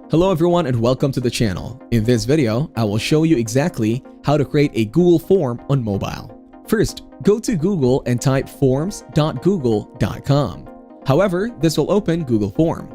Hello everyone and welcome to the channel. In this video, I will show you exactly how to create a Google form on mobile. First, go to Google and type forms.google.com. However, this will open Google Form.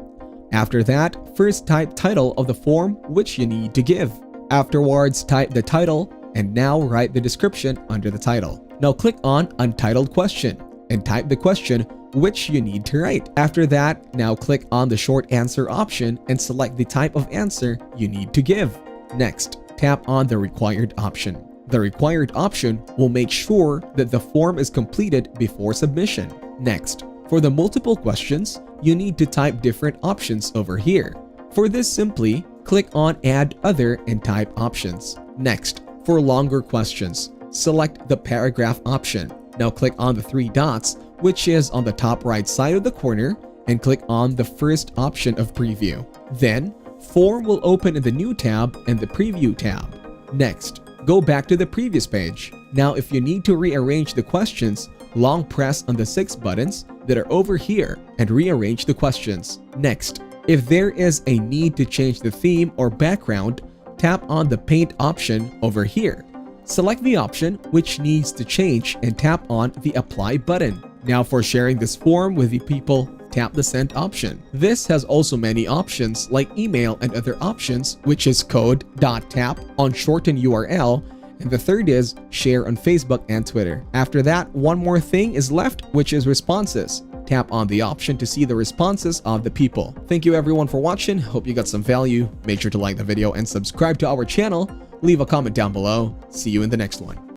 After that, first type title of the form which you need to give. Afterwards, type the title and now write the description under the title. Now click on Untitled Question and type the question which you need to write. After that, now click on the short answer option and select the type of answer you need to give. Next, tap on the required option. The required option will make sure that the form is completed before submission. Next, for the multiple questions, you need to type different options over here. For this, simply click on Add Other and type options. Next, for longer questions, select the paragraph option. Now click on the three dots which is on the top right side of the corner and click on the first option of preview. Then, form will open in the new tab and the preview tab. Next, go back to the previous page. Now if you need to rearrange the questions, long press on the 6 buttons that are over here and rearrange the questions. Next, if there is a need to change the theme or background, tap on the paint option over here. Select the option which needs to change and tap on the apply button. Now for sharing this form with the people, tap the send option. This has also many options like email and other options, which is code.tap on shorten URL, and the third is share on Facebook and Twitter. After that, one more thing is left, which is responses. Tap on the option to see the responses of the people. Thank you everyone for watching. Hope you got some value. Make sure to like the video and subscribe to our channel. Leave a comment down below. See you in the next one.